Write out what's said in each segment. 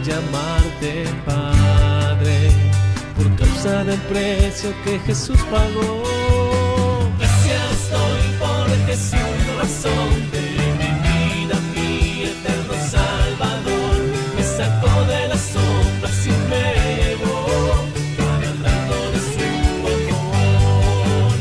llamarte Padre, por causa del precio que Jesús pagó. Gracias doy porque siendo razón de mi vida, mi eterno Salvador me sacó de las sombras y me llevó para el lado de su amor.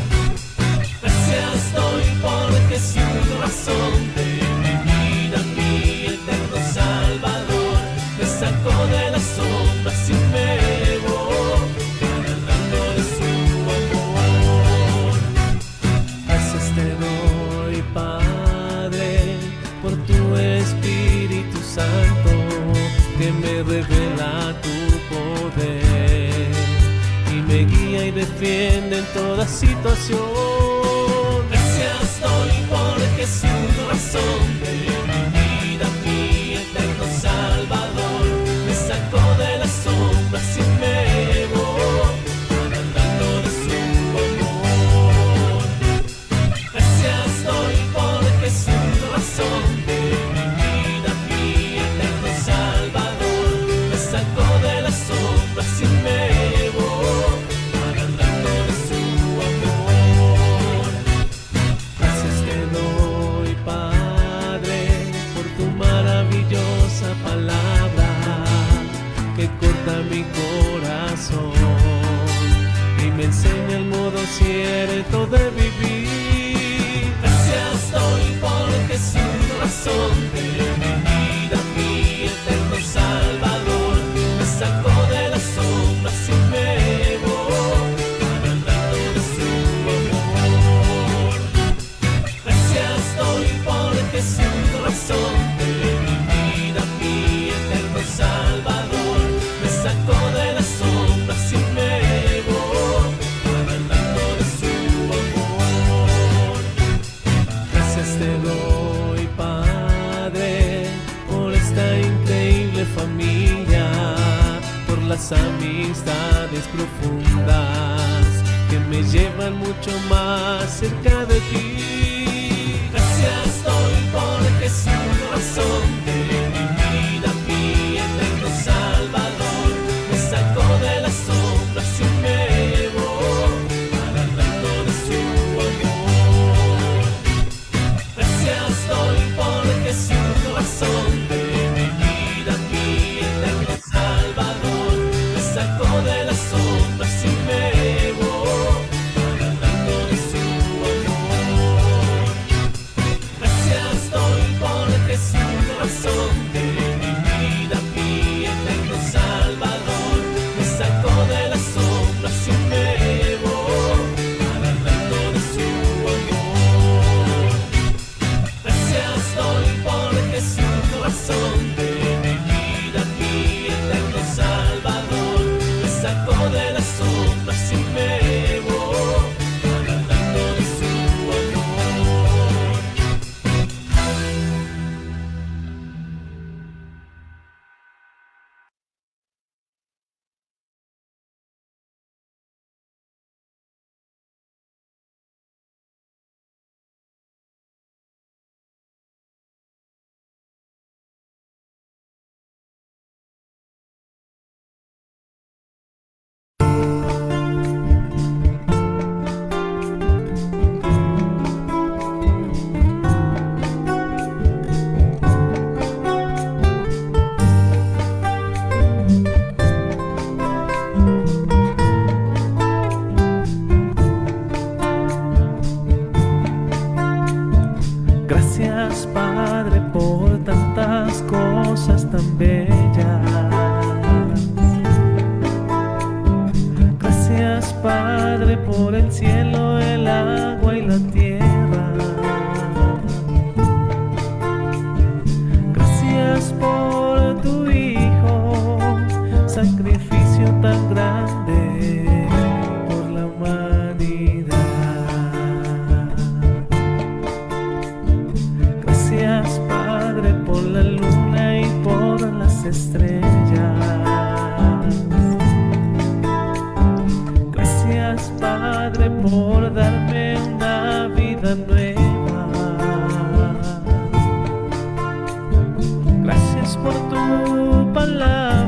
Gracias doy porque siendo razón de mi vida, mi eterno Salvador me sacó de las sombras y me llevó para el lado de su amor. Gracias te doy, Padre, por tu Espíritu Santo que me revela tu poder y me guía y defiende en toda situación. Gracias doy porque siendo razón de mi vida, mi eterno Salvador me sacó de las sombras y me llevó para el lado de su amor. Gracias doy porque siendo razón de mi vida, mi eterno Salvador me sacó de las sombras y me llevó para el lado de su amor. Gracias te doy, Padre, por tu maravillosa palabra que corta mi corazón y me enseña el modo cierto de vivir. Gracias doy porque siendo razón de mi vida, mi eterno Salvador me sacó de las sombras y me llevó para el lado de su amor. Gracias doy porque siendo razón de mi vida, mi eterno Salvador me sacó de las sombras y me llevó para el lado de su amor. Gracias te doy, Padre, por esta increíble familia, por las amistades profundas que me llevan mucho más cerca de ti. Gracias doy porque siendo razón de mi vida, mi eterno Salvador me sacó de las sombras y me llevó para el lado de su amor. Gracias doy porque siendo razón de mi vida, mi eterno Salvador me sacó de las sombras y me llevó para el lado de su amor. Gracias doy porque siendo razón de mi vida, mi eterno Salvador me sacó de las sombras y me llevó para el lado de su amor. Gracias doy porque siendo razón de mi vida, mi eterno Salvador me sacó de las sombras y me llevó para el lado de su amor. Gracias, Padre, por tantas cosas tan bellas. Gracias, Padre, por el cielo, el agua y la tierra. Gracias por tu Hijo, sacrificio tan grande por la humanidad. Gracias, Padre, por la luna y por las estrellas. Gracias, Padre, por darme una vida nueva. Gracias por tu palabra.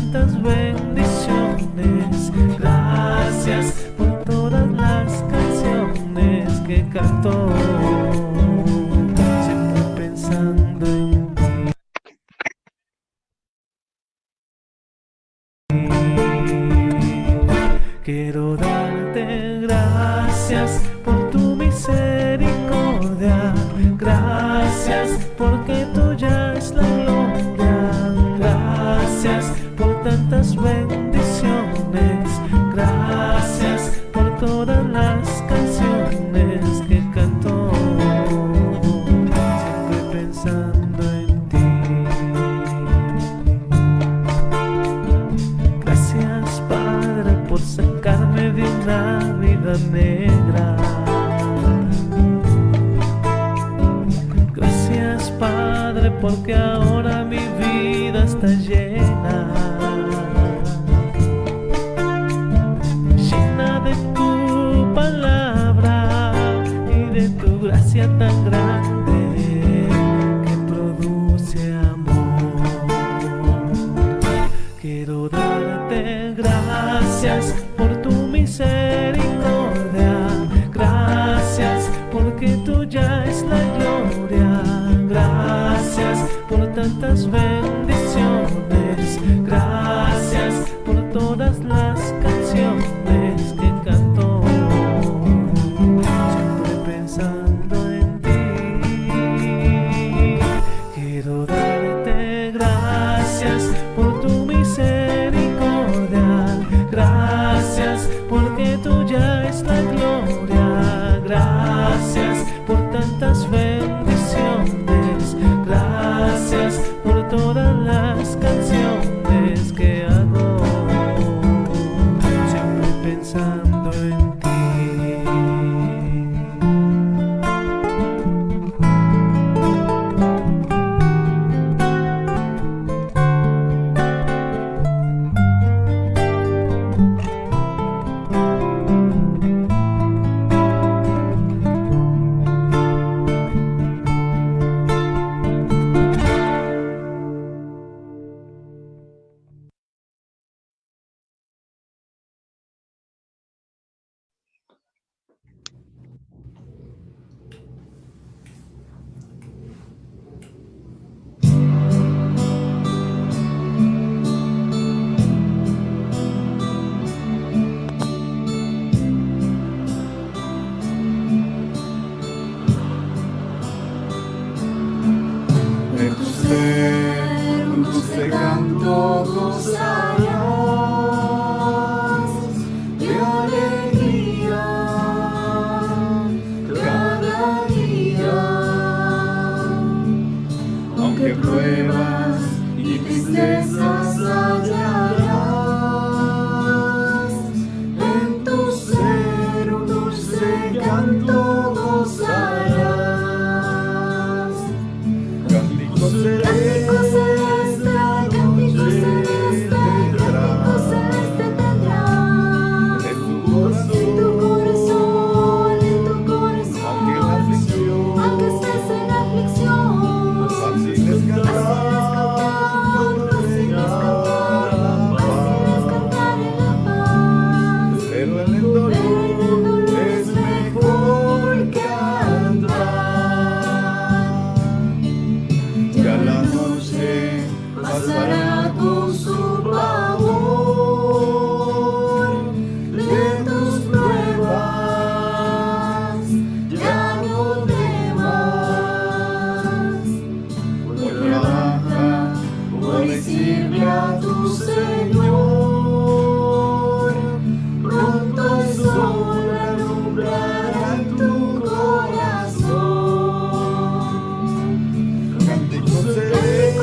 tantas bendiciones. Gracias por todas las canciones que cantó, siempre pensando en ti. Quiero darte gracias por tu misericordia. Gracias porque tuya es la gloria. Gracias por tantas bendiciones. Gracias por todas las canciones que cantó, siempre pensando en ti. Gracias, Padre, por sacarme de una vida negra. Gracias, Padre, porque ahora mi vida está llena, llena de tu palabra y de tu gracia tan grande que produce amor. Quiero darte gracias por tu misericordia. Gracias porque tuya es la gloria. Gracias por tantas bendiciones. Gracias por todas las canciones que cantó, siempre pensando en ti. Quiero darte gracias por tu misericordia. Gracias porque tuya es la gloria. Gracias por tantas bendiciones. Gracias por todas las canciones que hago, siempre pensando en ti. Un dulce canto gozarás de alegría cada día, aunque pruebas y tristezas hallarás. En tu ser un dulce canto gozarás. Cántico celeste, cántico celeste, cántico celeste tendrás en tu corazón, aunque estés en aflicción, fácil es cantar, fácil es cantar en la paz, pero en el dolor es mejor cantar. Ya la noche pasará con su pavor de tus pruebas, ya no temas. Hoy trabaja, hoy sirve a tu Señor. Pronto el sol alumbrará tu corazón. Cántico celeste,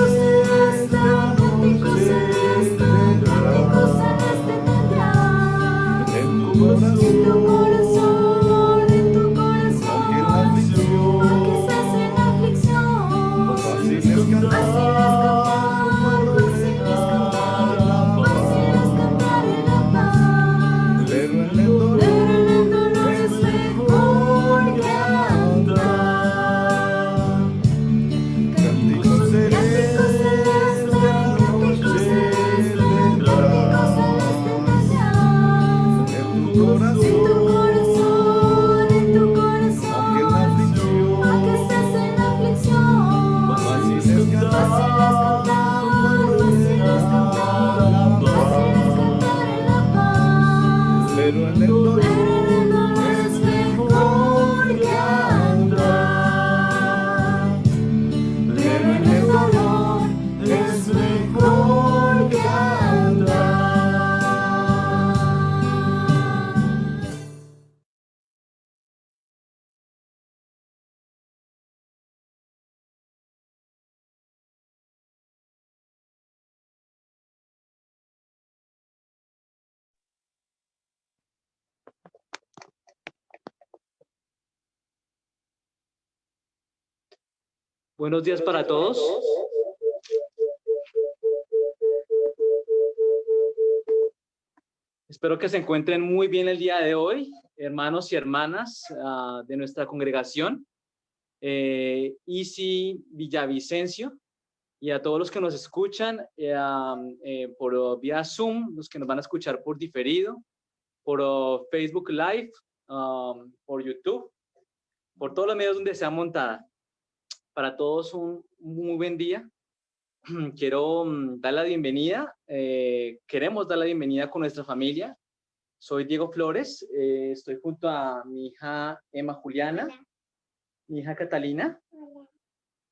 Buenos días para todos. Espero que se encuentren muy bien el día de hoy, hermanos y hermanas de nuestra congregación, ICI Villavicencio, y a todos los que nos escuchan por vía Zoom, los que nos van a escuchar por diferido, por Facebook Live, por YouTube, por todos los medios donde sea montada. Para todos un muy buen día. Quiero dar la bienvenida, queremos dar la bienvenida con nuestra familia. Soy Diego Flores, estoy junto a mi hija Emma Juliana, hola, mi hija Catalina, hola,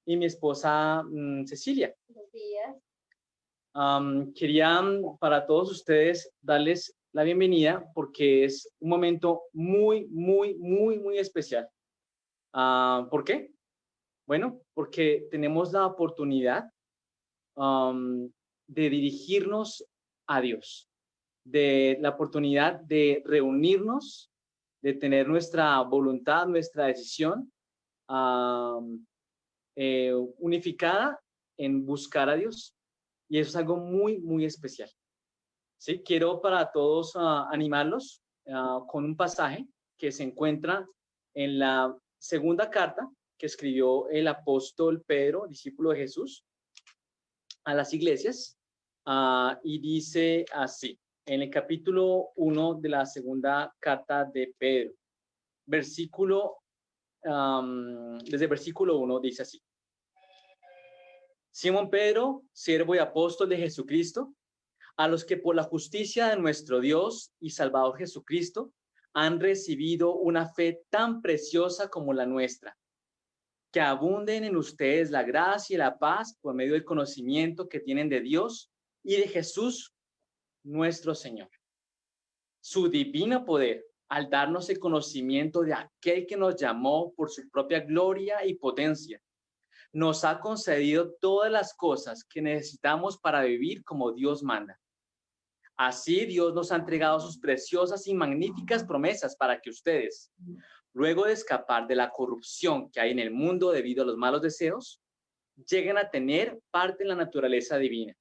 y mi esposa Cecilia. Buenos días. Quería para todos ustedes darles la bienvenida porque es un momento muy especial. ¿Por qué? Bueno, porque tenemos la oportunidad de dirigirnos a Dios, de la oportunidad de reunirnos, de tener nuestra voluntad, nuestra decisión unificada en buscar a Dios. Y eso es algo muy especial. ¿Sí? Quiero para todos animarlos con un pasaje que se encuentra en la segunda carta que escribió el apóstol Pedro, discípulo de Jesús, a las iglesias, y dice así, en el capítulo 1 de la segunda carta de Pedro, desde el versículo 1 dice así: Simón Pedro, siervo y apóstol de Jesucristo, a los que por la justicia de nuestro Dios y Salvador Jesucristo han recibido una fe tan preciosa como la nuestra, que abunden en ustedes la gracia y la paz por medio del conocimiento que tienen de Dios y de Jesús nuestro Señor. Su divino poder, al darnos el conocimiento de aquel que nos llamó por su propia gloria y potencia, nos ha concedido todas las cosas que necesitamos para vivir como Dios manda. Así Dios nos ha entregado sus preciosas y magníficas promesas para que ustedes, luego de escapar de la corrupción que hay en el mundo debido a los malos deseos, lleguen a tener parte en la naturaleza divina.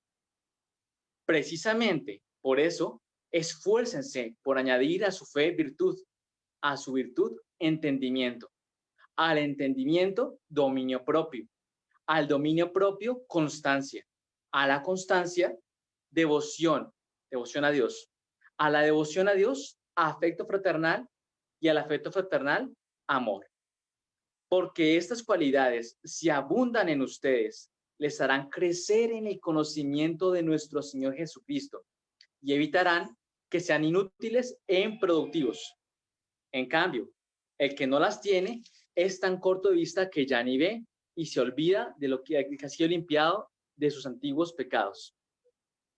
Precisamente por eso, esfuércense por añadir a su fe virtud, a su virtud entendimiento, al entendimiento dominio propio, al dominio propio constancia, a la constancia devoción a Dios, a la devoción a Dios afecto fraternal y al afecto fraternal amor. Porque estas cualidades, si abundan en ustedes, les harán crecer en el conocimiento de nuestro Señor Jesucristo y evitarán que sean inútiles e improductivos. En cambio, el que no las tiene es tan corto de vista que ya ni ve y se olvida de lo que ha sido limpiado de sus antiguos pecados.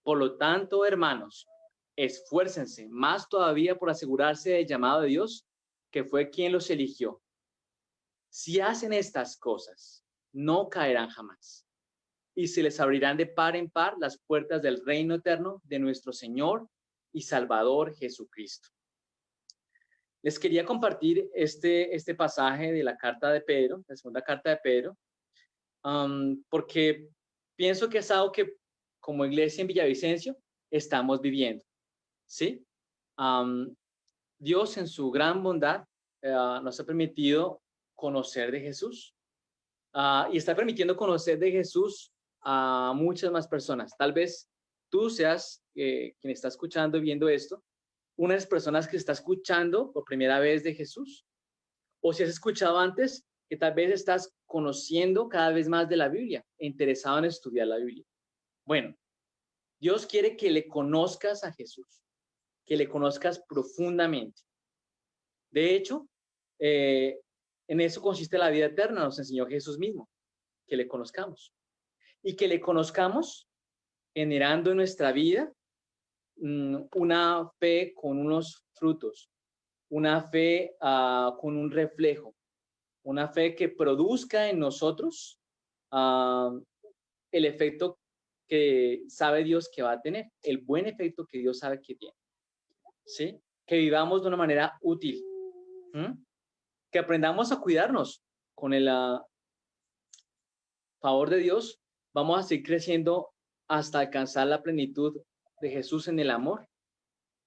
Por lo tanto, hermanos, esfuércense más todavía por asegurarse del llamado de Dios, que fue quien los eligió. Si hacen estas cosas, no caerán jamás, y se les abrirán de par en par las puertas del reino eterno de nuestro Señor y Salvador Jesucristo. Les quería compartir este pasaje de la carta de Pedro, la segunda carta de Pedro, porque pienso que es algo que como iglesia en Villavicencio estamos viviendo, ¿sí? Dios en su gran bondad nos ha permitido conocer de Jesús y está permitiendo conocer de Jesús a muchas más personas. Tal vez tú seas quien está escuchando y viendo esto, una de las personas que está escuchando por primera vez de Jesús, o si has escuchado antes, que tal vez estás conociendo cada vez más de la Biblia, interesado en estudiar la Biblia. Bueno, Dios quiere que le conozcas a Jesús, que le conozcas profundamente. De hecho, en eso consiste la vida eterna, nos enseñó Jesús mismo, que le conozcamos. Y que le conozcamos generando en nuestra vida una fe con unos frutos, una fe con un reflejo, una fe que produzca en nosotros el efecto que sabe Dios que va a tener, el buen efecto que Dios sabe que tiene, ¿sí? Que vivamos de una manera útil, que aprendamos a cuidarnos con favor de Dios, vamos a seguir creciendo hasta alcanzar la plenitud de Jesús en el amor,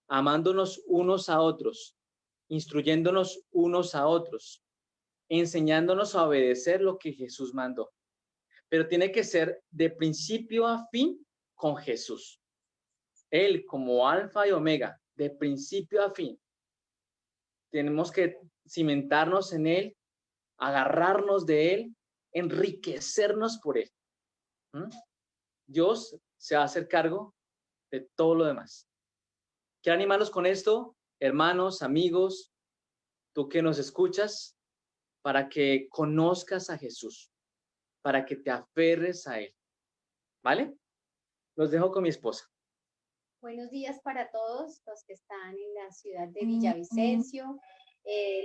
amándonos unos a otros, instruyéndonos unos a otros, enseñándonos a obedecer lo que Jesús mandó. Pero tiene que ser de principio a fin con Jesús. Él como alfa y omega, de principio a fin. Tenemos que cimentarnos en Él, agarrarnos de Él, enriquecernos por Él. Dios se va a hacer cargo de todo lo demás. Quiero animarlos con esto, hermanos, amigos, tú que nos escuchas, para que conozcas a Jesús, para que te aferres a Él. ¿Vale? Los dejo con mi esposa. Buenos días para todos los que están en la ciudad de Villavicencio,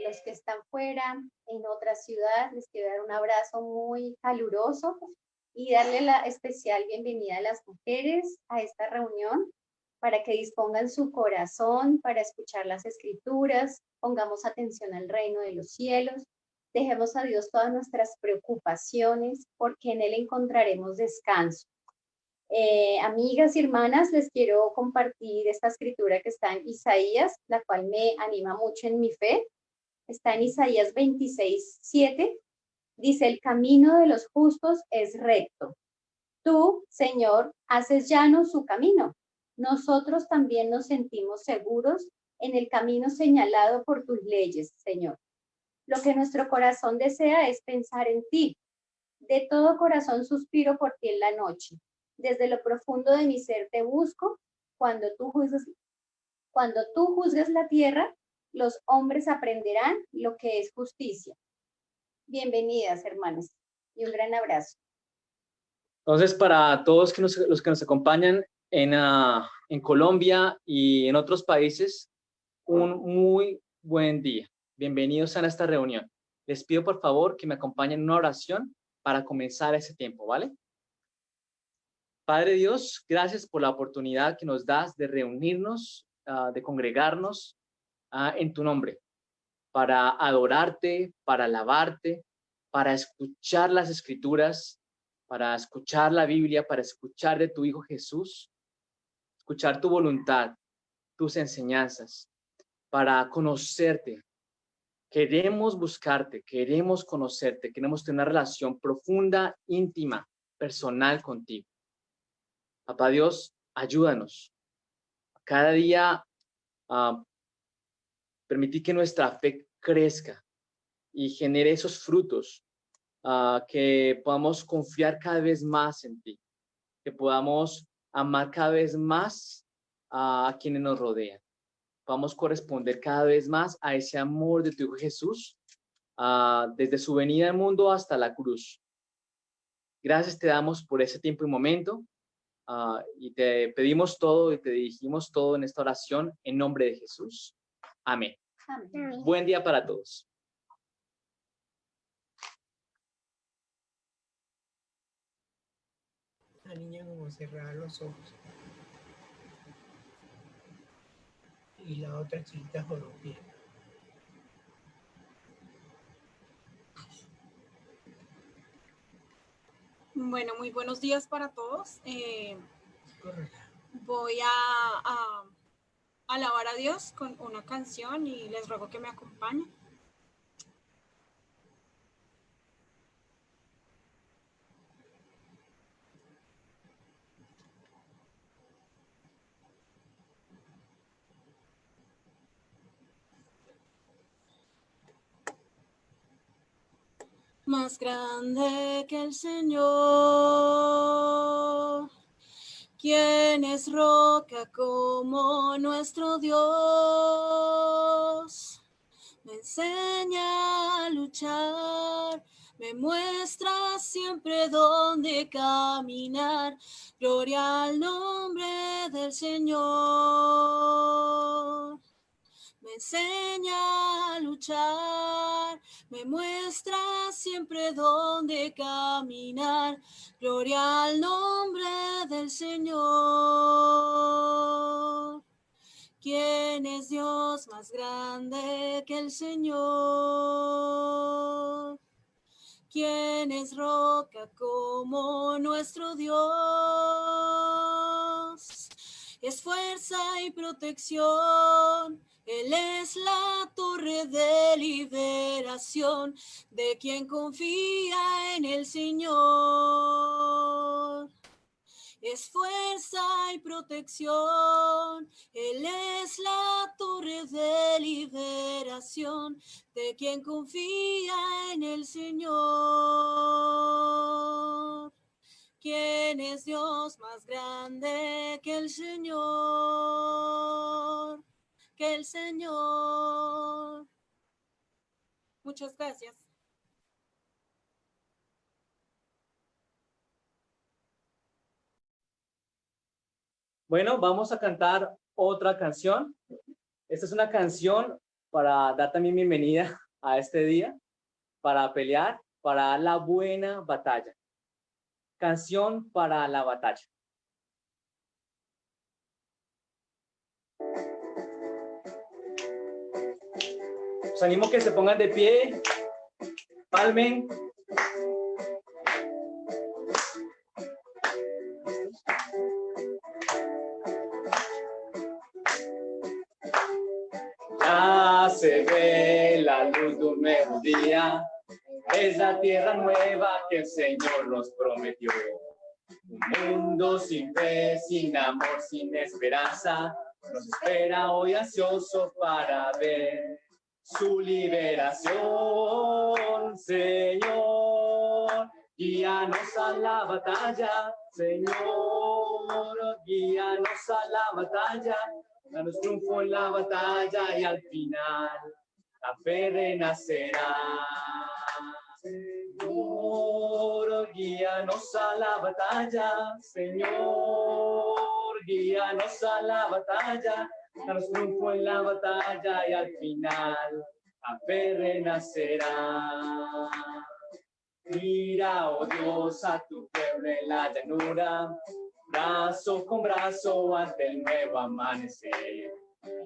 los que están fuera en otra ciudad. Les quiero dar un abrazo muy caluroso y darle la especial bienvenida a las mujeres a esta reunión para que dispongan su corazón para escuchar las escrituras, pongamos atención al reino de los cielos, dejemos a Dios todas nuestras preocupaciones porque en Él encontraremos descanso. Amigas y hermanas, les quiero compartir esta escritura que está en Isaías, la cual me anima mucho en mi fe. Está en Isaías 26:7. Dice, el camino de los justos es recto. Tú, Señor, haces llano su camino. Nosotros también nos sentimos seguros en el camino señalado por tus leyes, Señor. Lo que nuestro corazón desea es pensar en ti. De todo corazón suspiro por ti en la noche. Desde lo profundo de mi ser te busco. Cuando tú juzgues la tierra, los hombres aprenderán lo que es justicia. Bienvenidas, hermanas, y un gran abrazo. Entonces, para todos los que nos acompañan en Colombia y en otros países, un muy buen día. Bienvenidos a esta reunión. Les pido, por favor, que me acompañen en una oración para comenzar ese tiempo, ¿vale? Padre Dios, gracias por la oportunidad que nos das de reunirnos, de congregarnos en tu nombre, para adorarte, para alabarte, para escuchar las escrituras, para escuchar la Biblia, para escuchar de tu Hijo Jesús, escuchar tu voluntad, tus enseñanzas, para conocerte. Queremos buscarte, queremos conocerte, queremos tener una relación profunda, íntima, personal contigo. Papá Dios, ayúdanos. Cada día permitir que nuestra fe crezca y genere esos frutos, que podamos confiar cada vez más en ti, que podamos amar cada vez más a quienes nos rodean, podamos corresponder cada vez más a ese amor de tu Hijo Jesús, desde su venida al mundo hasta la cruz. Gracias te damos por ese tiempo y momento, y te pedimos todo y te dirigimos todo en esta oración en nombre de Jesús. Amén. Amén. Buen día para todos. La niña como cerrar los ojos. Y la otra chiquita joropiendo. Bueno, muy buenos días para todos. Correcto. Voy a alabar a Dios con una canción y les ruego que me acompañen. Más grande que el Señor, ¿quién es roca como nuestro Dios? Me enseña a luchar, me muestra siempre dónde caminar. Gloria al nombre del Señor. Me enseña a luchar, me muestra siempre dónde caminar. Gloria al nombre del Señor. ¿Quién es Dios más grande que el Señor? ¿Quién es roca como nuestro Dios? Es fuerza y protección. Él es la torre de liberación de quien confía en el Señor. Es fuerza y protección. Él es la torre de liberación de quien confía en el Señor. ¿Quién es Dios más grande que el Señor? Que el Señor. Muchas gracias. Bueno, vamos a cantar otra canción. Esta es una canción para dar también bienvenida a este día, para pelear, para dar la buena batalla. Canción para la batalla. Os animo que se pongan de pie, palmen. Ya se ve la luz de un nuevo día, es la tierra nueva que el Señor nos prometió. Un mundo sin fe, sin amor, sin esperanza, nos espera hoy ansioso para ver su liberación. Señor, guíanos a la batalla. Señor, guíanos a la batalla. Danos triunfo en la batalla y al final la fe renacerá. Señor, guíanos a la batalla. Señor, guíanos a la batalla. Danos triunfo en la batalla y al final la fe renacerá. Mira, oh Dios, a tu pueblo en la llanura, brazo con brazo ante el nuevo amanecer.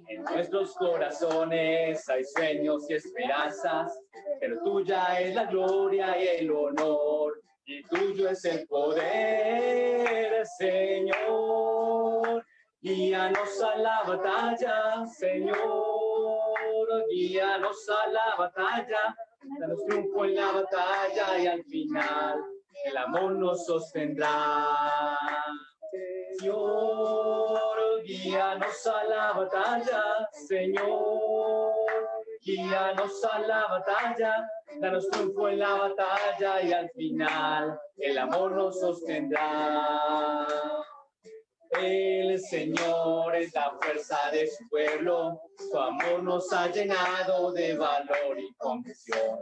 En nuestros corazones hay sueños y esperanzas, pero tuya es la gloria y el honor, y tuyo es el poder, Señor. Guíanos a la batalla, Señor, guíanos a la batalla, danos triunfo en la batalla y al final el amor nos sostendrá. Señor, guíanos a la batalla, Señor, guíanos a la batalla, danos triunfo en la batalla y al final el amor nos sostendrá. El Señor es la fuerza de su pueblo, su amor nos ha llenado de valor y convicción.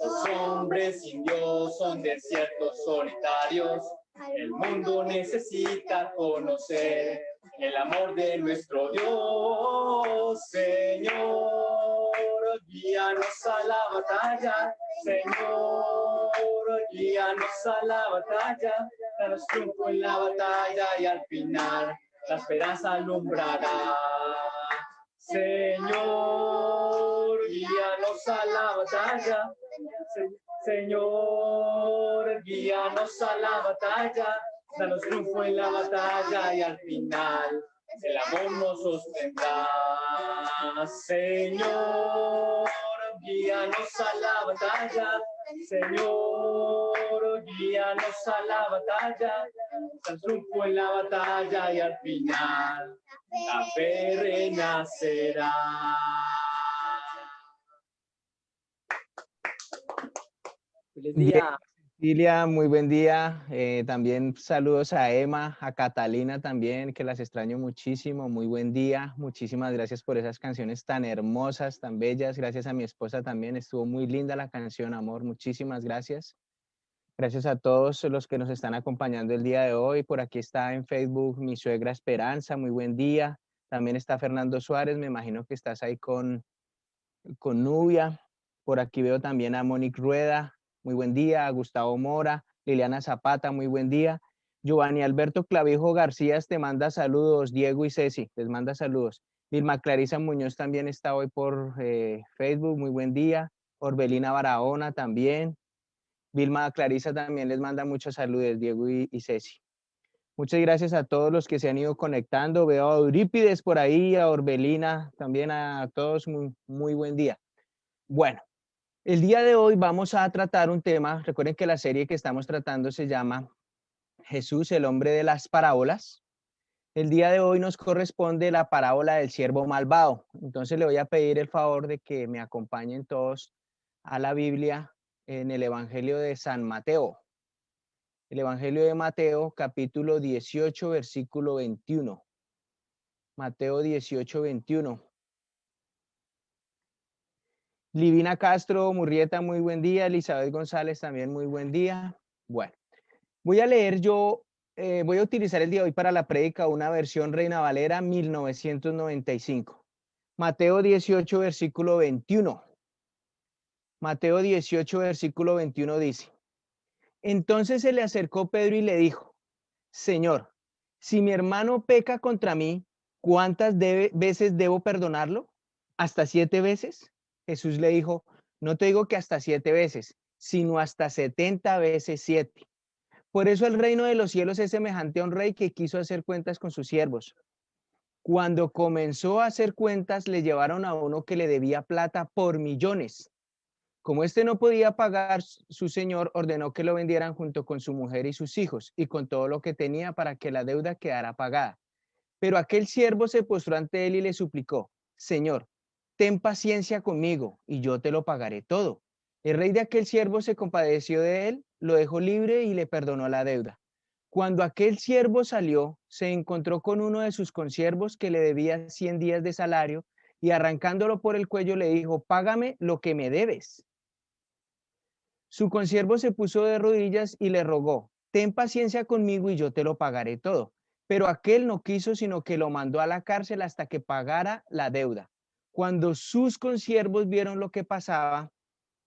Los hombres sin Dios son desiertos solitarios, el mundo necesita conocer el amor de nuestro Dios. Señor, guíanos a la batalla, Señor, guíanos a la batalla, danos triunfo en la batalla y al final la esperanza alumbrará. Señor, guíanos a la batalla, Señor, guíanos a la batalla, danos triunfo en la batalla y al final el amor nos sostendrá. Señor, guíanos a la batalla, Señor, guíanos a la batalla, danos triunfo en la batalla y al final la fe renacerá. Feliz día. Cecilia, muy buen día. También saludos a Emma, a Catalina también, que las extraño muchísimo. Muy buen día. Muchísimas gracias por esas canciones tan hermosas, tan bellas. Gracias a mi esposa también. Estuvo muy linda la canción, amor. Muchísimas gracias. Gracias a todos los que nos están acompañando el día de hoy. Por aquí está en Facebook mi suegra Esperanza. Muy buen día. También está Fernando Suárez. Me imagino que estás ahí con Nubia. Por aquí veo también a Monique Rueda. Muy buen día. A Gustavo Mora, Liliana Zapata, muy buen día. Giovanni Alberto Clavijo García te manda saludos. Diego y Ceci les manda saludos. Vilma Clarisa Muñoz también está hoy por Facebook. Muy buen día. Orbelina Barahona también. Vilma Clarisa también les manda muchos saludos, Diego y Ceci. Muchas gracias a todos los que se han ido conectando. Veo a Eurípides por ahí, a Orbelina, también a todos, muy buen día. Bueno, el día de hoy vamos a tratar un tema. Recuerden que la serie que estamos tratando se llama Jesús, el hombre de las parábolas. El día de hoy nos corresponde la parábola del siervo malvado. Entonces le voy a pedir el favor de que me acompañen todos a la Biblia en el Evangelio de San Mateo. El Evangelio de Mateo, capítulo 18, versículo 21. Mateo 18, 21. Livina Castro Murrieta, muy buen día. Elizabeth González, también muy buen día. Bueno, voy a leer voy a utilizar el día de hoy para la prédica una versión Reina Valera 1995. Mateo 18, versículo 21. Mateo 18, versículo 21 dice: Entonces se le acercó Pedro y le dijo: Señor, si mi hermano peca contra mí, ¿cuántas veces debo perdonarlo? ¿Hasta 7 veces? Jesús le dijo: No te digo que hasta 7 veces, sino hasta 70 veces 7. Por eso el reino de los cielos es semejante a un rey que quiso hacer cuentas con sus siervos. Cuando comenzó a hacer cuentas, le llevaron a uno que le debía plata por millones. Como éste no podía pagar, su señor ordenó que lo vendieran junto con su mujer y sus hijos y con todo lo que tenía para que la deuda quedara pagada. Pero aquel siervo se postró ante él y le suplicó: Señor, ten paciencia conmigo y yo te lo pagaré todo. El rey de aquel siervo se compadeció de él, lo dejó libre y le perdonó la deuda. Cuando aquel siervo salió, se encontró con uno de sus consiervos que le debía 100 días de salario y arrancándolo por el cuello le dijo: Págame lo que me debes. Su consiervo se puso de rodillas y le rogó: Ten paciencia conmigo y yo te lo pagaré todo. Pero aquel no quiso, sino que lo mandó a la cárcel hasta que pagara la deuda. Cuando sus consiervos vieron lo que pasaba,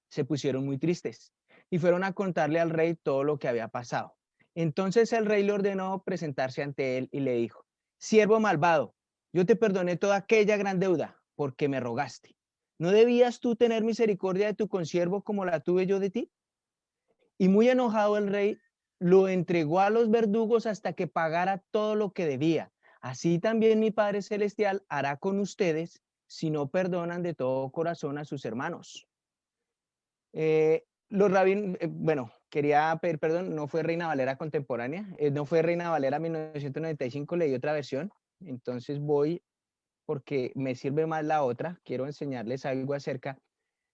se pusieron muy tristes y fueron a contarle al rey todo lo que había pasado. Entonces el rey le ordenó presentarse ante él y le dijo: Siervo malvado, yo te perdoné toda aquella gran deuda porque me rogaste. ¿No debías tú tener misericordia de tu consiervo como la tuve yo de ti? Y muy enojado el rey lo entregó a los verdugos hasta que pagara todo lo que debía. Así también mi Padre Celestial hará con ustedes si no perdonan de todo corazón a sus hermanos. Los rabinos, quería pedir perdón, no fue Reina Valera contemporánea, no fue Reina Valera 1995, leí otra versión, entonces voy porque me sirve más la otra, quiero enseñarles algo acerca,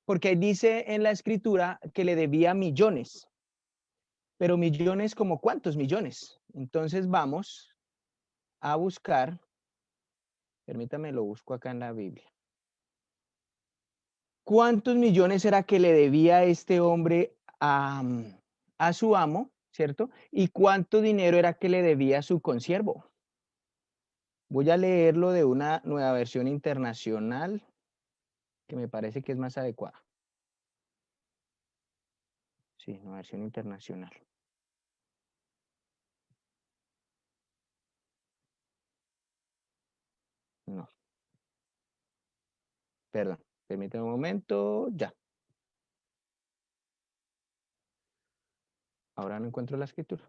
porque dice en la escritura que le debía millones, pero millones como ¿cuántos millones? Entonces vamos a buscar, permítame, lo busco acá en la Biblia. ¿Cuántos millones era que le debía este hombre a su amo, cierto? ¿Y cuánto dinero era que le debía a su consiervo? Voy a leerlo de una nueva versión internacional que me parece que es más adecuada. Sí, nueva versión internacional. No. Perdón, permítame un momento, ya. Ahora no encuentro la escritura.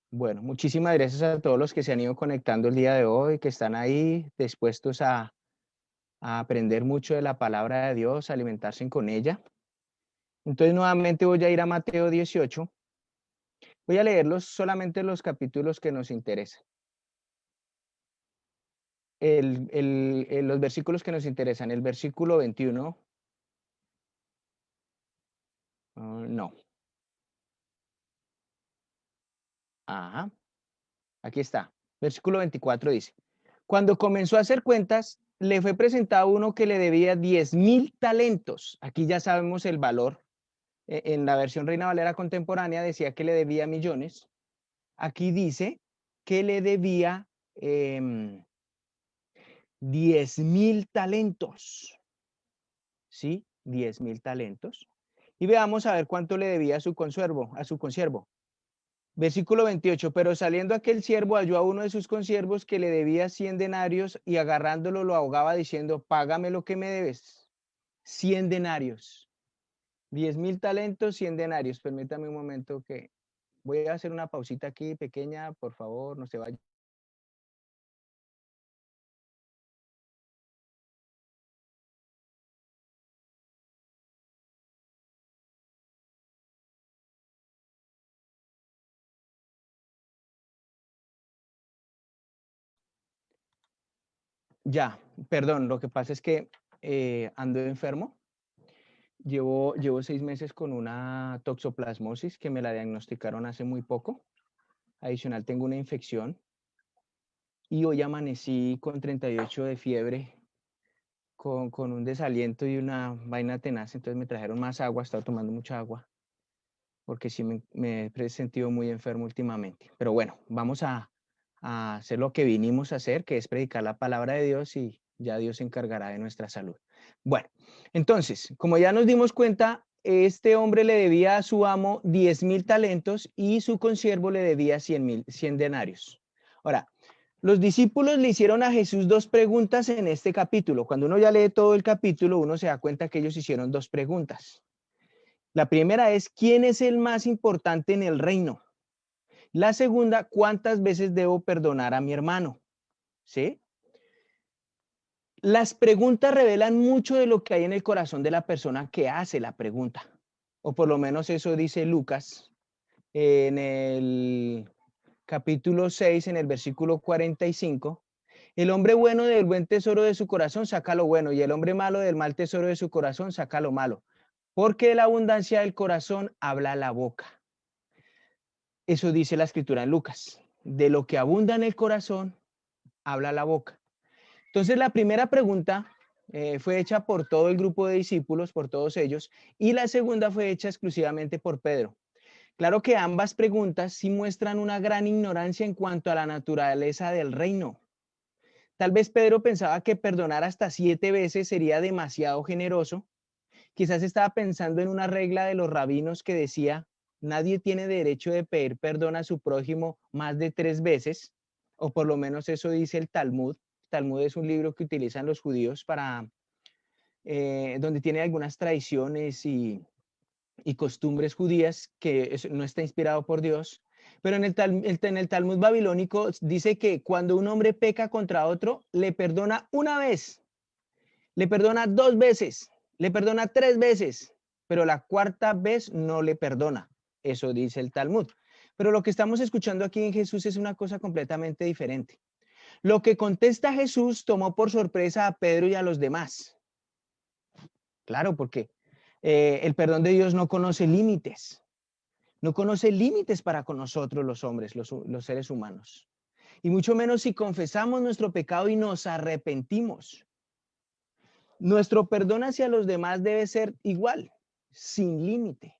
Bueno, muchísimas gracias a todos los que se han ido conectando el día de hoy, que están ahí dispuestos a aprender mucho de la palabra de Dios, a alimentarse con ella. Entonces nuevamente voy a ir a Mateo 18. Voy a leerlos solamente los capítulos que nos interesan. Los versículos que nos interesan, el versículo 21. No. Ajá. Aquí está. Versículo 24 dice: Cuando comenzó a hacer cuentas, le fue presentado uno que le debía 10,000 talentos. Aquí ya sabemos el valor. En la versión Reina Valera contemporánea decía que le debía millones. Aquí dice que le debía 10,000 talentos. ¿Sí? 10,000 talentos. Y veamos a ver cuánto le debía a su consiervo. Versículo 28, pero saliendo aquel siervo halló a uno de sus consiervos que le debía 100 denarios y agarrándolo lo ahogaba diciendo: Págame lo que me debes. 100 denarios. 10.000 talentos, 100 denarios. Permítame un momento que voy a hacer una pausita aquí pequeña, por favor, no se vaya. Ya, perdón, lo que pasa es que ando enfermo. Llevo 6 meses con una toxoplasmosis que me la diagnosticaron hace muy poco. Adicional, tengo una infección y hoy amanecí con 38 de fiebre, con un desaliento y una vaina tenaz. Entonces me trajeron más agua, he estado tomando mucha agua, porque sí me he sentido muy enfermo últimamente. Pero bueno, vamos a hacer lo que vinimos a hacer, que es predicar la palabra de Dios y ya Dios se encargará de nuestra salud. Bueno, entonces, como ya nos dimos cuenta, este hombre le debía a su amo 10.000 talentos y su consiervo le debía 100 denarios. Ahora, los discípulos le hicieron a Jesús 2 preguntas en este capítulo. Cuando uno ya lee todo el capítulo, uno se da cuenta que ellos hicieron 2 preguntas. La primera es, ¿quién es el más importante en el reino? La segunda, ¿cuántas veces debo perdonar a mi hermano? ¿Sí? Las preguntas revelan mucho de lo que hay en el corazón de la persona que hace la pregunta. O por lo menos eso dice Lucas en el capítulo 6, en el versículo 45. El hombre bueno del buen tesoro de su corazón saca lo bueno, y el hombre malo del mal tesoro de su corazón saca lo malo. Porque de la abundancia del corazón habla la boca. Eso dice la escritura en Lucas. De lo que abunda en el corazón, habla la boca. Entonces, la primera pregunta fue hecha por todo el grupo de discípulos, por todos ellos, y la segunda fue hecha exclusivamente por Pedro. Claro que ambas preguntas sí muestran una gran ignorancia en cuanto a la naturaleza del reino. Tal vez Pedro pensaba que perdonar hasta 7 veces sería demasiado generoso. Quizás estaba pensando en una regla de los rabinos que decía, nadie tiene derecho de pedir perdón a su prójimo más de 3 veces, o por lo menos eso dice el Talmud. Talmud es un libro que utilizan los judíos para, donde tiene algunas tradiciones y costumbres judías que no está inspirado por Dios. Pero en el Talmud babilónico dice que cuando un hombre peca contra otro, le perdona una vez, le perdona 2 veces, le perdona 3 veces, pero la 4ª vez no le perdona. Eso dice el Talmud. Pero lo que estamos escuchando aquí en Jesús es una cosa completamente diferente. Lo que contesta Jesús tomó por sorpresa a Pedro y a los demás. Claro, porque el perdón de Dios no conoce límites. No conoce límites para con nosotros los hombres, los seres humanos. Y mucho menos si confesamos nuestro pecado y nos arrepentimos. Nuestro perdón hacia los demás debe ser igual, sin límite.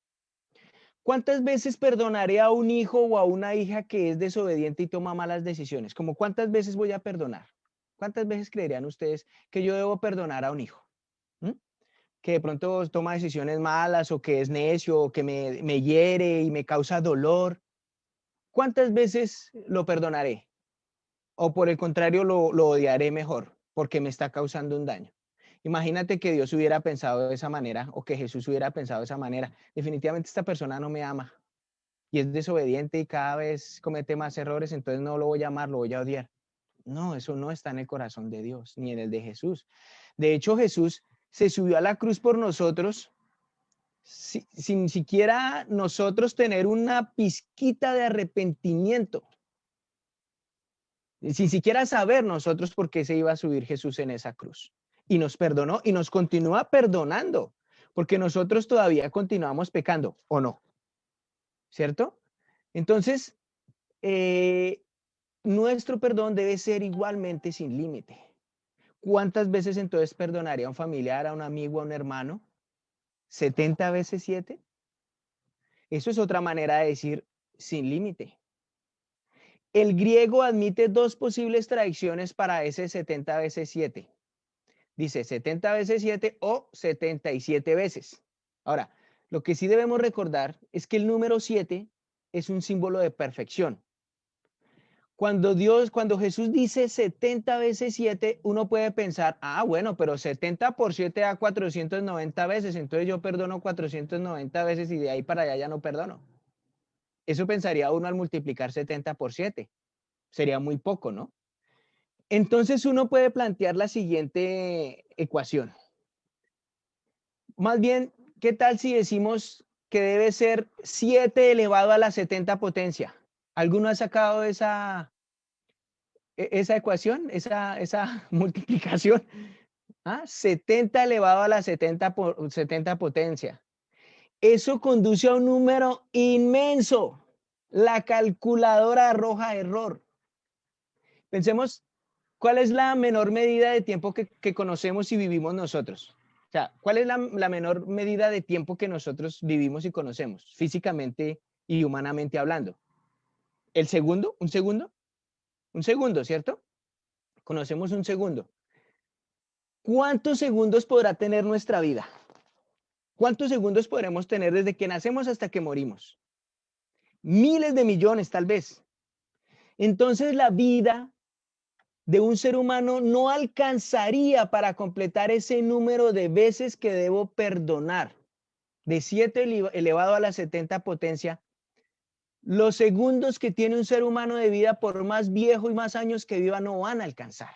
¿Cuántas veces perdonaré a un hijo o a una hija que es desobediente y toma malas decisiones? ¿Cómo cuántas veces voy a perdonar? ¿Cuántas veces creerían ustedes que yo debo perdonar a un hijo? Que de pronto toma decisiones malas o que es necio o que me hiere y me causa dolor. ¿Cuántas veces lo perdonaré? O por el contrario, lo odiaré mejor porque me está causando un daño. Imagínate que Dios hubiera pensado de esa manera o que Jesús hubiera pensado de esa manera. Definitivamente esta persona no me ama y es desobediente y cada vez comete más errores, entonces no lo voy a amar, lo voy a odiar. No, eso no está en el corazón de Dios ni en el de Jesús. De hecho, Jesús se subió a la cruz por nosotros sin siquiera nosotros tener una pizquita de arrepentimiento. Sin siquiera saber nosotros por qué se iba a subir Jesús en esa cruz. Y nos perdonó y nos continúa perdonando, porque nosotros todavía continuamos pecando, ¿o no? ¿Cierto? Entonces, nuestro perdón debe ser igualmente sin límite. ¿Cuántas veces entonces perdonaría a un familiar, a un amigo, a un hermano? ¿70 veces 7? Eso es otra manera de decir sin límite. El griego admite 2 posibles traducciones para ese 70 veces 7. Dice 70 veces 7 o 77 veces. Ahora, lo que sí debemos recordar es que el número 7 es un símbolo de perfección. Cuando Jesús dice 70 veces 7, uno puede pensar, ah, bueno, pero 70 por 7 da 490 veces, entonces yo perdono 490 veces y de ahí para allá ya no perdono. Eso pensaría uno al multiplicar 70 por 7. Sería muy poco, ¿no? Entonces uno puede plantear la siguiente ecuación. Más bien, ¿qué tal si decimos que debe ser 7 elevado a la 70 potencia? ¿Alguno ha sacado esa ecuación, esa multiplicación? ¿Ah? 70 elevado a la 70 potencia. Eso conduce a un número inmenso. La calculadora arroja error. Pensemos, ¿cuál es la menor medida de tiempo que conocemos y vivimos nosotros? O sea, ¿cuál es la menor medida de tiempo que nosotros vivimos y conocemos, físicamente y humanamente hablando? ¿El segundo? ¿Un segundo? Un segundo, ¿cierto? Conocemos un segundo. ¿Cuántos segundos podrá tener nuestra vida? ¿Cuántos segundos podremos tener desde que nacemos hasta que morimos? Miles de millones, tal vez. Entonces, la vida de un ser humano no alcanzaría para completar ese número de veces que debo perdonar. De 7 elevado a la 70 potencia, los segundos que tiene un ser humano de vida, por más viejo y más años que viva, no van a alcanzar.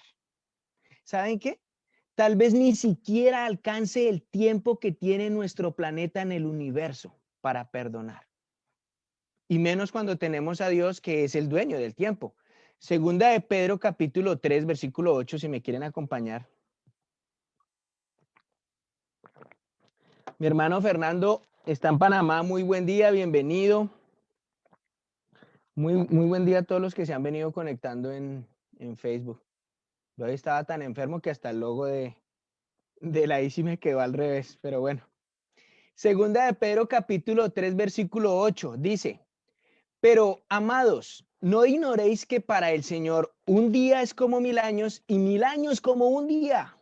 ¿Saben qué? Tal vez ni siquiera alcance el tiempo que tiene nuestro planeta en el universo para perdonar. Y menos cuando tenemos a Dios, que es el dueño del tiempo. Segunda de Pedro, capítulo 3, versículo 8, si me quieren acompañar. Mi hermano Fernando está en Panamá. Muy buen día, bienvenido. Muy buen día a todos los que se han venido conectando en Facebook. Yo hoy estaba tan enfermo que hasta el logo de la ICI me quedó al revés, pero bueno. Segunda de Pedro, capítulo 3, versículo 8, dice: pero, amados, no ignoréis que para el Señor un día es como 1000 años y 1000 años como un día.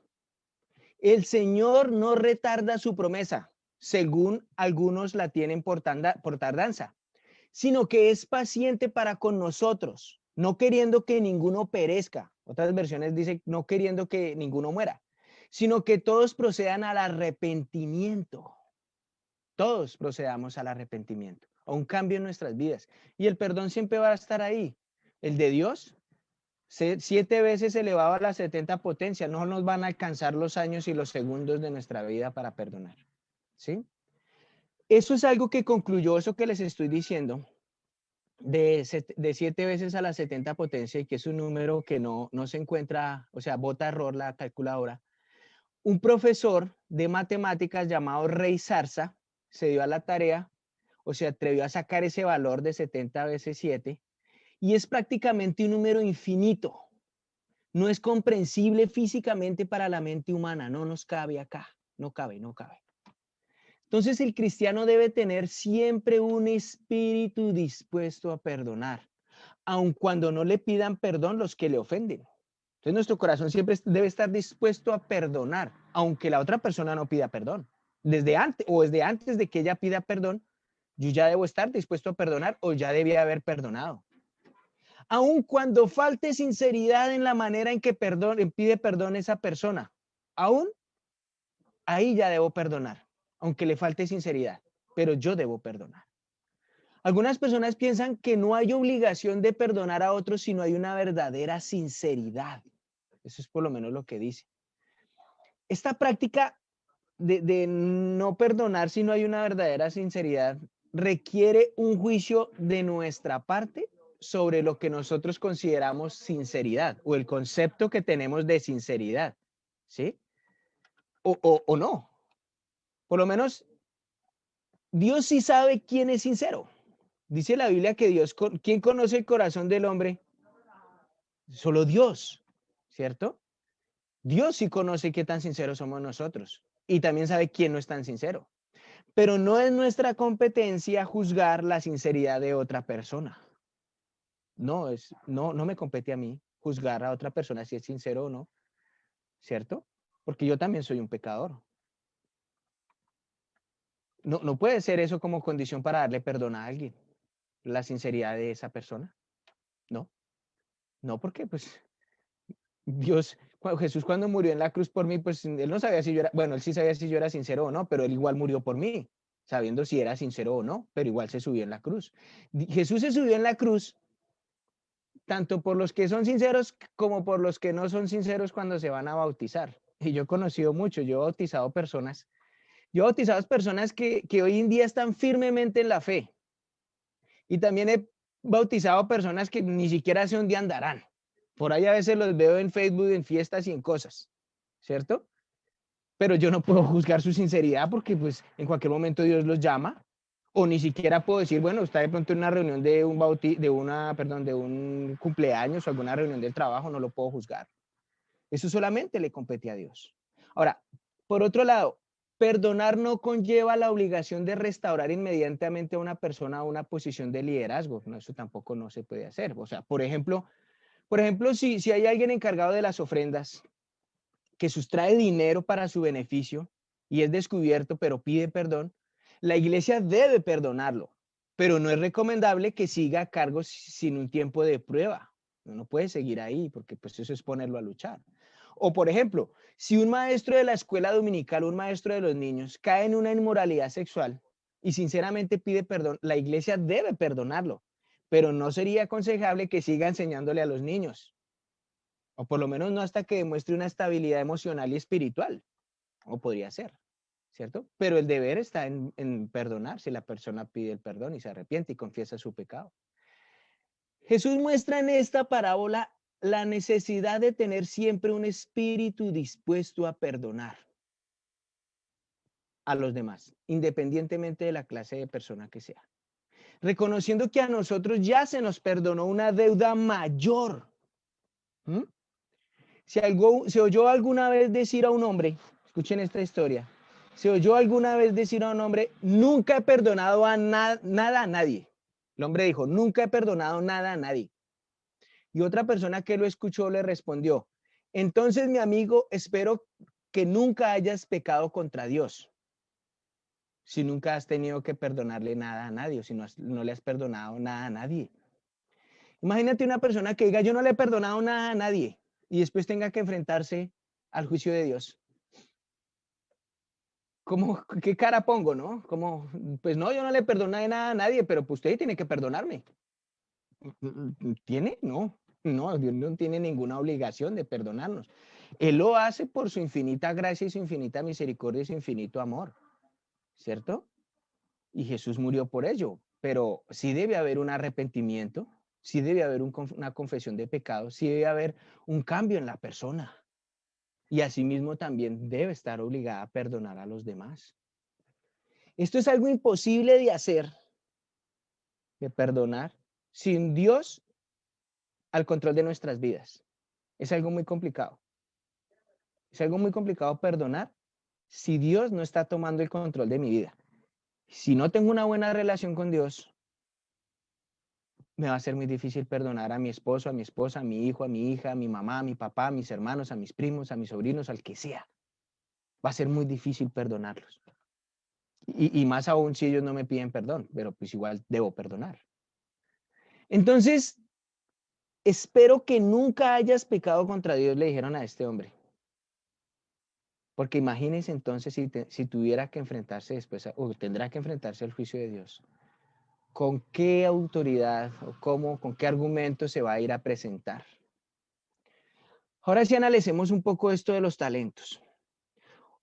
El Señor no retarda su promesa, según algunos la tienen por tardanza, sino que es paciente para con nosotros, no queriendo que ninguno perezca. Otras versiones dicen no queriendo que ninguno muera, sino que todos procedan al arrepentimiento. Todos procedamos al arrepentimiento, a un cambio en nuestras vidas. Y el perdón siempre va a estar ahí. El de Dios, 7 veces elevado a la 70 potencia, no nos van a alcanzar los años y los segundos de nuestra vida para perdonar. ¿Sí? Eso es algo que concluyó eso que les estoy diciendo, de 7 veces a la 70 potencia, y que es un número que no se encuentra, o sea, bota error la calculadora. Un profesor de matemáticas llamado Rey Zarza se dio a la tarea o se atrevió a sacar ese valor de 70 veces 7 y es prácticamente un número infinito. No es comprensible físicamente para la mente humana, no nos cabe acá, no cabe. Entonces el cristiano debe tener siempre un espíritu dispuesto a perdonar, aun cuando no le pidan perdón los que le ofenden. Entonces nuestro corazón siempre debe estar dispuesto a perdonar, aunque la otra persona no pida perdón. Desde antes de que ella pida perdón, yo ya debo estar dispuesto a perdonar o ya debía haber perdonado. Aun cuando falte sinceridad en la manera en que pide perdón esa persona, aún ahí ya debo perdonar, aunque le falte sinceridad, pero yo debo perdonar. Algunas personas piensan que no hay obligación de perdonar a otros si no hay una verdadera sinceridad. Eso es por lo menos lo que dice. Esta práctica de no perdonar si no hay una verdadera sinceridad requiere un juicio de nuestra parte sobre lo que nosotros consideramos sinceridad o el concepto que tenemos de sinceridad, ¿sí? O no. Por lo menos, Dios sí sabe quién es sincero. Dice la Biblia que Dios, ¿quién conoce el corazón del hombre? Solo Dios, ¿cierto? Dios sí conoce qué tan sinceros somos nosotros y también sabe quién no es tan sincero. Pero no es nuestra competencia juzgar la sinceridad de otra persona. No me compete a mí juzgar a otra persona si es sincero o no, ¿cierto? Porque yo también soy un pecador. No puede ser eso como condición para darle perdón a alguien, la sinceridad de esa persona, ¿no? No, porque pues Dios, Jesús cuando murió en la cruz por mí, pues él no sabía si yo era, bueno, él sí sabía si yo era sincero o no, pero él igual murió por mí, sabiendo si era sincero o no, pero igual se subió en la cruz. Jesús se subió en la cruz tanto por los que son sinceros como por los que no son sinceros cuando se van a bautizar. Y yo he conocido mucho, yo he bautizado personas que hoy en día están firmemente en la fe. Y también he bautizado personas que ni siquiera sé dónde andarán. Por ahí a veces los veo en Facebook, en fiestas y en cosas, ¿cierto? Pero yo no puedo juzgar su sinceridad porque pues en cualquier momento Dios los llama. O ni siquiera puedo decir, bueno, está de pronto en una reunión de un cumpleaños o alguna reunión del trabajo, no lo puedo juzgar. Eso solamente le compete a Dios. Ahora, por otro lado, perdonar no conlleva la obligación de restaurar inmediatamente a una persona a una posición de liderazgo. No, eso tampoco no se puede hacer. O sea, por ejemplo, si hay alguien encargado de las ofrendas que sustrae dinero para su beneficio y es descubierto, pero pide perdón, la iglesia debe perdonarlo, pero no es recomendable que siga a cargo sin un tiempo de prueba. No puede seguir ahí porque pues eso es ponerlo a luchar. O por ejemplo, si un maestro de la escuela dominical, un maestro de los niños, cae en una inmoralidad sexual y sinceramente pide perdón, la iglesia debe perdonarlo, pero no sería aconsejable que siga enseñándole a los niños, o por lo menos no hasta que demuestre una estabilidad emocional y espiritual, o podría ser. ¿Cierto? Pero el deber está en perdonar si la persona pide el perdón y se arrepiente y confiesa su pecado. Jesús muestra en esta parábola la necesidad de tener siempre un espíritu dispuesto a perdonar a los demás, independientemente de la clase de persona que sea. Reconociendo que a nosotros ya se nos perdonó una deuda mayor. Se oyó alguna vez decir a un hombre, escuchen esta historia, se oyó alguna vez decir a un hombre, nunca he perdonado nada a nadie. El hombre dijo, nunca he perdonado nada a nadie. Y otra persona que lo escuchó le respondió, entonces mi amigo, espero que nunca hayas pecado contra Dios. Si nunca has tenido que perdonarle nada a nadie, o si no le has perdonado nada a nadie. Imagínate una persona que diga, yo no le he perdonado nada a nadie, y después tenga que enfrentarse al juicio de Dios. ¿Qué cara pongo, no? Pues no, yo no le perdoné nada a nadie, pero pues usted tiene que perdonarme. ¿Tiene? No, Dios no tiene ninguna obligación de perdonarnos. Él lo hace por su infinita gracia y su infinita misericordia y su infinito amor, ¿cierto? Y Jesús murió por ello, pero sí debe haber un arrepentimiento, sí debe haber una confesión de pecados, sí debe haber un cambio en la persona. Y asimismo también debe estar obligada a perdonar a los demás. Esto es algo imposible de hacer, de perdonar, sin Dios al control de nuestras vidas. Es algo muy complicado. Es algo muy complicado perdonar si Dios no está tomando el control de mi vida. Si no tengo una buena relación con Dios, me va a ser muy difícil perdonar a mi esposo, a mi esposa, a mi hijo, a mi hija, a mi mamá, a mi papá, a mis hermanos, a mis primos, a mis sobrinos, al que sea. Va a ser muy difícil perdonarlos. Y más aún si ellos no me piden perdón, pero pues igual debo perdonar. Entonces, espero que nunca hayas pecado contra Dios, le dijeron a este hombre. Porque imagínense entonces si tuviera que enfrentarse después, o tendrá que enfrentarse al juicio de Dios. ¿Con qué autoridad o con qué argumento se va a ir a presentar? Ahora sí analicemos un poco esto de los talentos.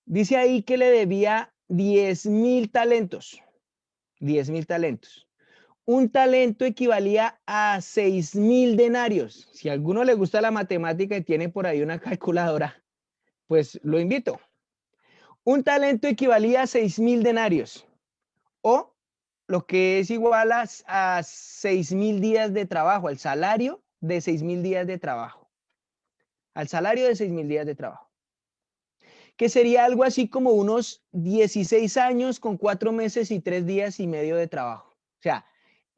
Dice ahí que le debía 10,000 talentos. 10,000 talentos. Un talento equivalía a 6,000 denarios. Si a alguno le gusta la matemática y tiene por ahí una calculadora, pues lo invito. Un talento equivalía a 6,000 denarios. O lo que es igual a 6,000 días de trabajo, al salario de 6,000 días de trabajo. Al salario de 6,000 días de trabajo. Que sería algo así como unos 16 años con 4 meses y 3 días y medio de trabajo. O sea,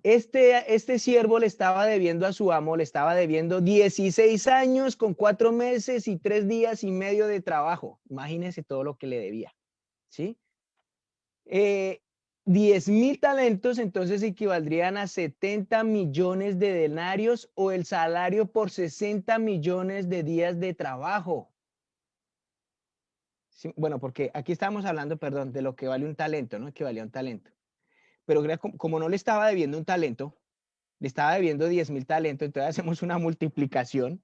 este siervo le estaba debiendo a su amo, le estaba debiendo 16 años con 4 meses y 3 días y medio de trabajo. Imagínense todo lo que le debía, ¿sí? 10.000 talentos entonces equivaldrían a 70 millones de denarios o el salario por 60 millones de días de trabajo. Sí, bueno, porque aquí estamos hablando, perdón, de lo que vale un talento, ¿no? Que valía un talento. Pero como no le estaba debiendo un talento, le estaba debiendo 10.000 talentos, entonces hacemos una multiplicación.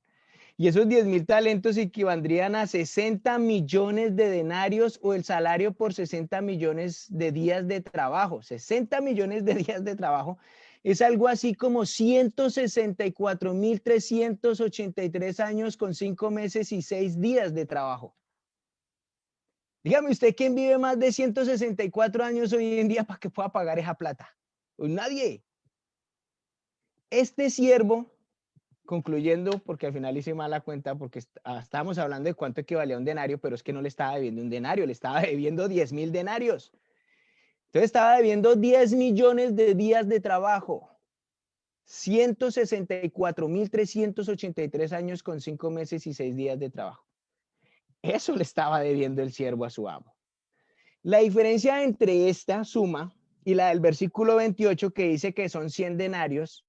Y esos 10.000 talentos equivaldrían a 60 millones de denarios o el salario por 60 millones de días de trabajo. 60 millones de días de trabajo es algo así como 164.383 años con 5 meses y 6 días de trabajo. Dígame usted, ¿quién vive más de 164 años hoy en día para que pueda pagar esa plata? Pues nadie. Este siervo, concluyendo, porque al final hice mala cuenta, porque estábamos hablando de cuánto equivalía a un denario, pero es que no le estaba debiendo un denario, le estaba debiendo 10.000 denarios. Entonces estaba debiendo 10 millones de días de trabajo. 164.383 años con 5 meses y 6 días de trabajo. Eso le estaba debiendo el siervo a su amo. La diferencia entre esta suma y la del versículo 28 que dice que son 100 denarios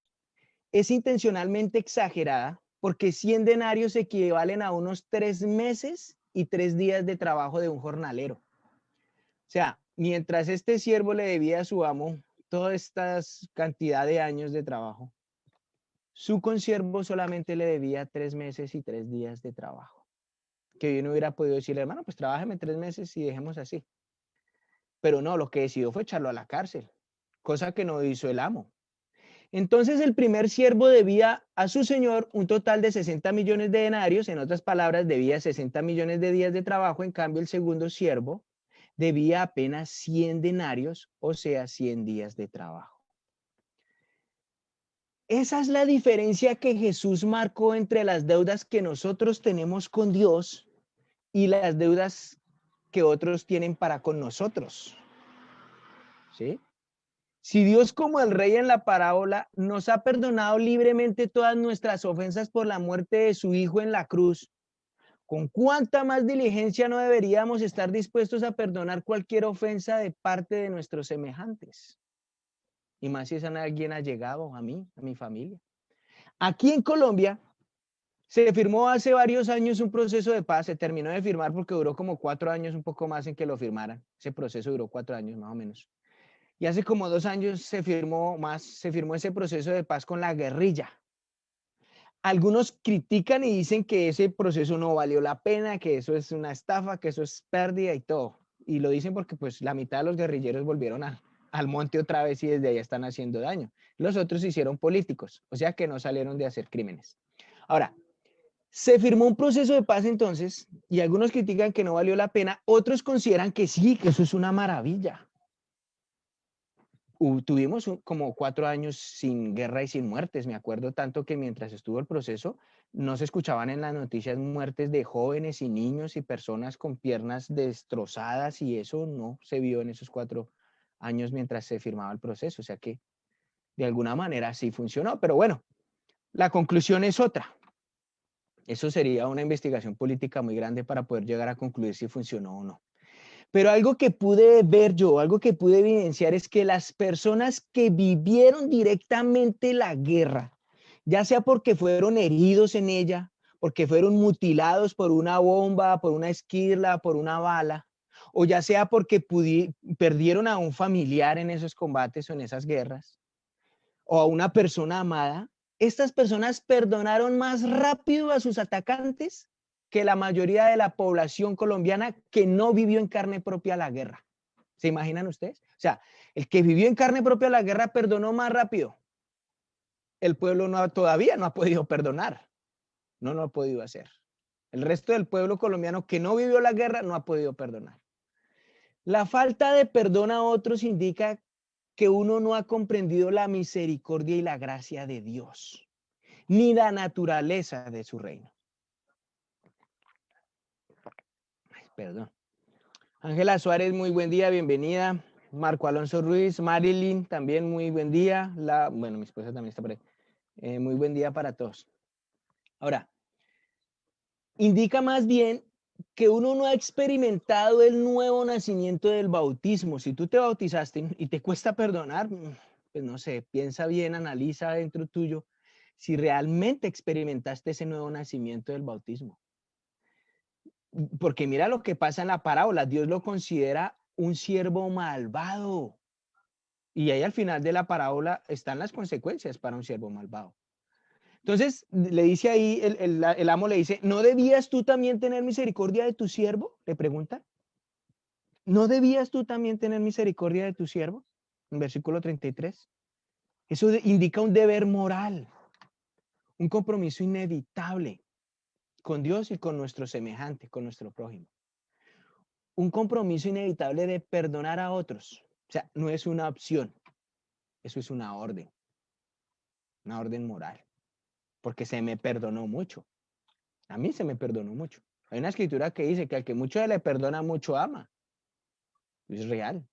es intencionalmente exagerada porque 100 denarios equivalen a unos 3 meses y 3 días de trabajo de un jornalero. O sea, mientras este siervo le debía a su amo toda esta cantidad de años de trabajo, su consiervo solamente le debía 3 meses y 3 días de trabajo. Que yo no hubiera podido decirle, hermano, pues trabájeme 3 meses y dejemos así. Pero no, lo que decidió fue echarlo a la cárcel, cosa que no hizo el amo. Entonces el primer siervo debía a su señor un total de 60 millones de denarios, en otras palabras, debía 60 millones de días de trabajo, en cambio el segundo siervo debía apenas 100 denarios, o sea, 100 días de trabajo. Esa es la diferencia que Jesús marcó entre las deudas que nosotros tenemos con Dios y las deudas que otros tienen para con nosotros. ¿Sí? Si Dios, como el rey en la parábola, nos ha perdonado libremente todas nuestras ofensas por la muerte de su Hijo en la cruz, ¿con cuánta más diligencia no deberíamos estar dispuestos a perdonar cualquier ofensa de parte de nuestros semejantes? Y más si es alguien allegado a mí, a mi familia. Aquí en Colombia se firmó hace varios años un proceso de paz, se terminó de firmar porque duró como 4 años, un poco más en que lo firmaran. Ese proceso duró 4 años más o menos. Y hace como 2 años se firmó ese proceso de paz con la guerrilla. Algunos critican y dicen que ese proceso no valió la pena, que eso es una estafa, que eso es pérdida y todo. Y lo dicen porque pues la mitad de los guerrilleros volvieron al monte otra vez y desde allá están haciendo daño. Los otros se hicieron políticos, o sea que no salieron de hacer crímenes. Ahora, se firmó un proceso de paz entonces y algunos critican que no valió la pena, otros consideran que sí, que eso es una maravilla. Tuvimos como 4 años sin guerra y sin muertes. Me acuerdo tanto que mientras estuvo el proceso no se escuchaban en las noticias muertes de jóvenes y niños y personas con piernas destrozadas y eso no se vio en esos 4 años mientras se firmaba el proceso. O sea que de alguna manera sí funcionó. Pero bueno, la conclusión es otra. Eso sería una investigación política muy grande para poder llegar a concluir si funcionó o no. Pero algo que pude ver yo, algo que pude evidenciar es que las personas que vivieron directamente la guerra, ya sea porque fueron heridos en ella, porque fueron mutilados por una bomba, por una esquirla, por una bala, o ya sea porque perdieron a un familiar en esos combates o en esas guerras, o a una persona amada, estas personas perdonaron más rápido a sus atacantes que la mayoría de la población colombiana que no vivió en carne propia la guerra. ¿Se imaginan ustedes? O sea, el que vivió en carne propia la guerra perdonó más rápido. El pueblo todavía no ha podido perdonar. No lo ha podido hacer. El resto del pueblo colombiano que no vivió la guerra no ha podido perdonar. La falta de perdón a otros indica que uno no ha comprendido la misericordia y la gracia de Dios, ni la naturaleza de su reino. Perdón. Ángela Suárez, muy buen día, bienvenida. Marco Alonso Ruiz, Marilyn, también muy buen día. Bueno, mi esposa también está por ahí. Muy buen día para todos. Ahora, indica más bien que uno no ha experimentado el nuevo nacimiento del bautismo. Si tú te bautizaste y te cuesta perdonar, pues no sé, piensa bien, analiza dentro tuyo si realmente experimentaste ese nuevo nacimiento del bautismo. Porque mira lo que pasa en la parábola, Dios lo considera un siervo malvado. Y ahí al final de la parábola están las consecuencias para un siervo malvado. Entonces le dice ahí, el amo le dice, ¿no debías tú también tener misericordia de tu siervo? Le pregunta. ¿No debías tú también tener misericordia de tu siervo? En versículo 33. Eso indica un deber moral, un compromiso inevitable con Dios y con nuestro semejante, con nuestro prójimo. Un compromiso inevitable de perdonar a otros. O sea, no es una opción, eso es una orden moral, porque se me perdonó mucho. A mí se me perdonó mucho. Hay una escritura que dice que al que mucho se le perdona, mucho ama. Es real.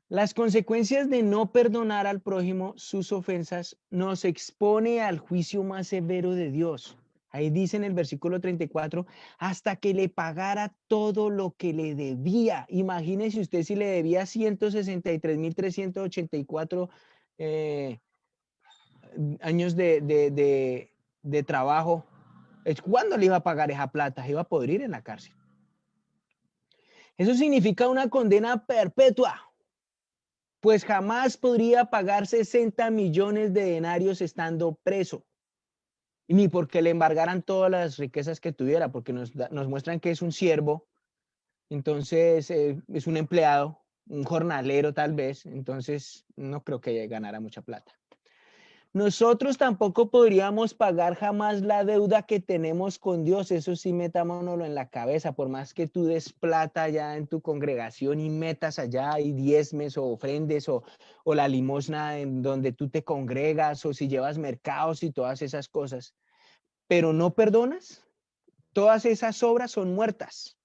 Las consecuencias de no perdonar al prójimo sus ofensas nos expone al juicio más severo de Dios. Ahí dice en el versículo 34, hasta que le pagara todo lo que le debía. Imagínese usted si le debía 163.384 años de trabajo. ¿Cuándo le iba a pagar esa plata? Iba a podrir en la cárcel. Eso significa una condena perpetua, pues jamás podría pagar 60 millones de denarios estando preso. Ni porque le embargaran todas las riquezas que tuviera, porque nos muestran que es un siervo, entonces es un empleado, un jornalero tal vez, entonces no creo que ganara mucha plata. Nosotros tampoco podríamos pagar jamás la deuda que tenemos con Dios. Eso sí, metámonoslo en la cabeza. Por más que tú des plata allá en tu congregación y metas allá y diezmes o ofrendes o la limosna en donde tú te congregas o si llevas mercados y todas esas cosas, pero no perdonas, todas esas obras son muertas.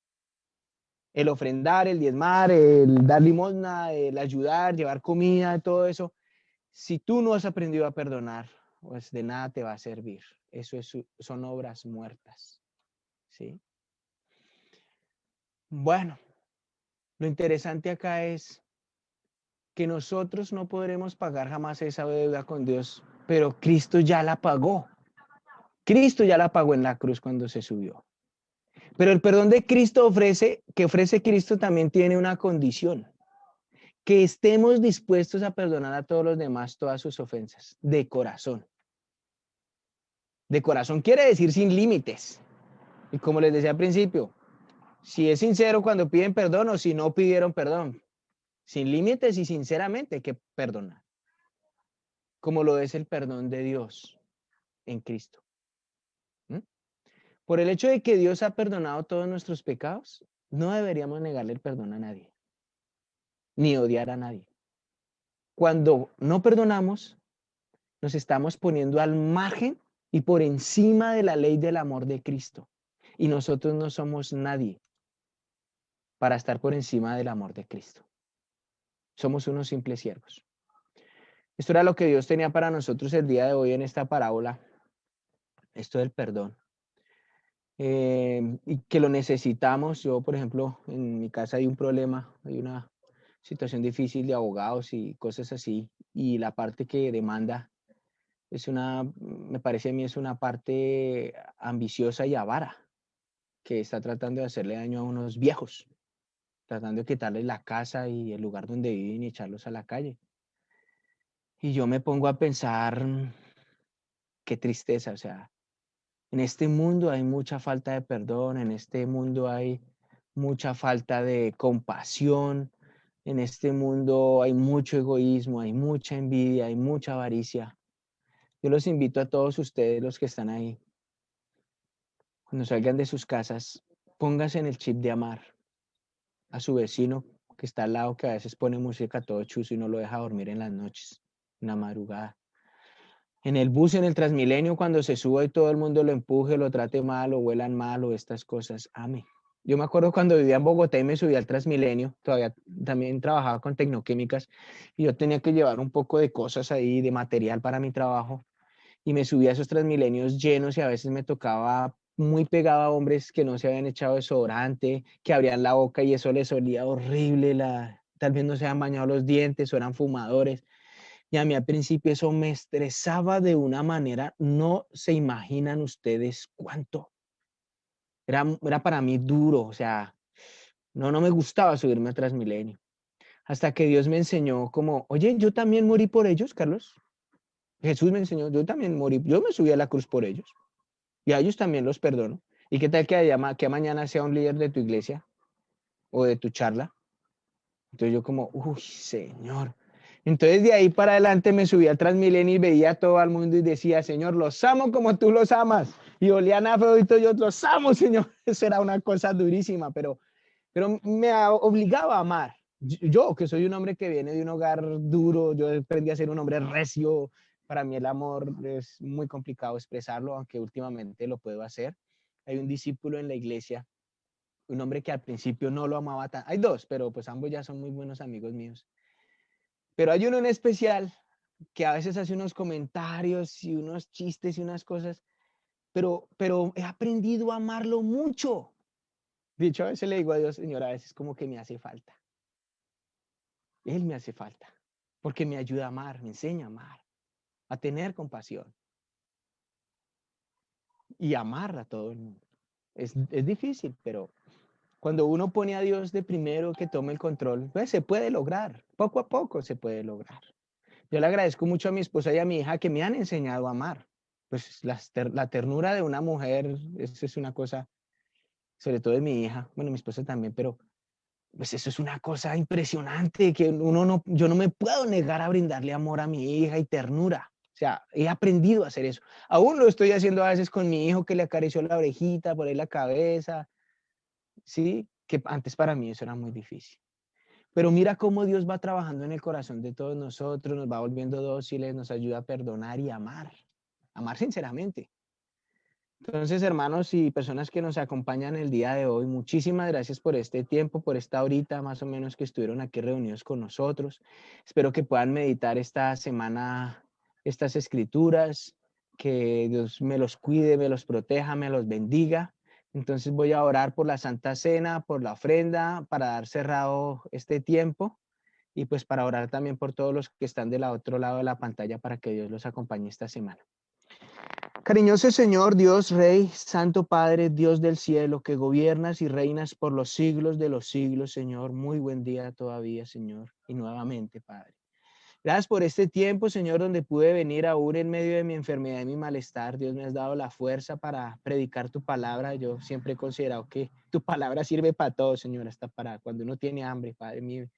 El ofrendar, el diezmar, el dar limosna, el ayudar, llevar comida, todo eso. Si tú no has aprendido a perdonar, pues de nada te va a servir. Eso son obras muertas. ¿Sí? Bueno, lo interesante acá es que nosotros no podremos pagar jamás esa deuda con Dios, pero Cristo ya la pagó. Cristo ya la pagó en la cruz cuando se subió. Pero el perdón de Cristo que ofrece Cristo también tiene una condición. Que estemos dispuestos a perdonar a todos los demás todas sus ofensas, de corazón. De corazón quiere decir sin límites. Y como les decía al principio, si es sincero cuando piden perdón o si no pidieron perdón. Sin límites y sinceramente hay que perdonar. Como lo es el perdón de Dios en Cristo. Por el hecho de que Dios ha perdonado todos nuestros pecados, no deberíamos negarle el perdón a nadie. Ni odiar a nadie. Cuando no perdonamos, nos estamos poniendo al margen y por encima de la ley del amor de Cristo. Y nosotros no somos nadie para estar por encima del amor de Cristo. Somos unos simples siervos. Esto era lo que Dios tenía para nosotros el día de hoy en esta parábola. Esto del perdón. Y que lo necesitamos. Yo, por ejemplo, en mi casa hay un problema, hay una situación difícil de abogados y cosas así. Y la parte que demanda me parece a mí es una parte ambiciosa y avara, que está tratando de hacerle daño a unos viejos, tratando de quitarles la casa y el lugar donde viven y echarlos a la calle. Y yo me pongo a pensar, qué tristeza, o sea, en este mundo hay mucha falta de perdón, en este mundo hay mucha falta de compasión, en este mundo hay mucho egoísmo, hay mucha envidia, hay mucha avaricia. Yo los invito a todos ustedes, los que están ahí, cuando salgan de sus casas, pónganse en el chip de amar a su vecino que está al lado, que a veces pone música todo chuzo y no lo deja dormir en las noches, en la madrugada. En el bus, en el Transmilenio, cuando se suba y todo el mundo lo empuje, lo trate mal o huelan mal o estas cosas, ame. Yo me acuerdo cuando vivía en Bogotá y me subía al Transmilenio, todavía también trabajaba con Tecnoquímicas y yo tenía que llevar un poco de cosas ahí, de material para mi trabajo y me subía a esos Transmilenios llenos y a veces me tocaba muy pegado a hombres que no se habían echado desodorante, que abrían la boca y eso les olía horrible, tal vez no se habían bañado los dientes o eran fumadores. Y a mí al principio eso me estresaba de una manera, no se imaginan ustedes cuánto. Era para mí duro, o sea, no me gustaba subirme a Transmilenio. Hasta que Dios me enseñó como, oye, yo también morí por ellos, Carlos. Jesús me enseñó, yo también morí, yo me subí a la cruz por ellos. Y a ellos también los perdono. ¿Y qué tal que mañana sea un líder de tu iglesia o de tu charla? Entonces yo como, uy, Señor. Entonces de ahí para adelante me subí al Transmilenio y veía a todo el mundo y decía, Señor, los amo como tú los amas. Y olían a feo y todo, yo los amo, Señor. Eso era una cosa durísima, pero me obligaba a amar. Yo, que soy un hombre que viene de un hogar duro, yo aprendí a ser un hombre recio. Para mí el amor es muy complicado expresarlo, aunque últimamente lo puedo hacer. Hay un discípulo en la iglesia, un hombre que al principio no lo amaba tanto. Hay dos, pero pues ambos ya son muy buenos amigos míos. Pero hay uno en especial que a veces hace unos comentarios y unos chistes y unas cosas, pero he aprendido a amarlo mucho. De hecho, a veces le digo a Dios, Señor, a veces como que me hace falta. Él me hace falta, porque me ayuda a amar, me enseña a amar, a tener compasión y amar a todo el mundo. Es difícil, pero cuando uno pone a Dios de primero que tome el control, pues se puede lograr, poco a poco se puede lograr. Yo le agradezco mucho a mi esposa y a mi hija que me han enseñado a amar. Pues la ternura de una mujer, eso es una cosa, sobre todo de mi hija, bueno, mi esposa también, pero pues eso es una cosa impresionante que yo no me puedo negar a brindarle amor a mi hija y ternura. O sea, he aprendido a hacer eso. Aún lo estoy haciendo a veces con mi hijo que le acarició la orejita, por ahí la cabeza, ¿sí? Que antes para mí eso era muy difícil. Pero mira cómo Dios va trabajando en el corazón de todos nosotros, nos va volviendo dóciles, nos ayuda a perdonar y amar sinceramente. Entonces, hermanos y personas que nos acompañan el día de hoy, muchísimas gracias por este tiempo, por esta horita más o menos que estuvieron aquí reunidos con nosotros. Espero que puedan meditar esta semana estas escrituras, que Dios me los cuide, me los proteja, me los bendiga. Entonces voy a orar por la Santa Cena, por la ofrenda, para dar cerrado este tiempo y pues para orar también por todos los que están del otro lado de la pantalla para que Dios los acompañe esta semana. Cariñoso Señor, Dios, Rey, Santo Padre, Dios del cielo, que gobiernas y reinas por los siglos de los siglos, Señor. Muy buen día todavía, Señor, y nuevamente, Padre. Gracias por este tiempo, Señor, donde pude venir aún en medio de mi enfermedad y mi malestar. Dios me has dado la fuerza para predicar tu palabra. Yo siempre he considerado que tu palabra sirve para todo, Señor, hasta para cuando uno tiene hambre, Padre mío.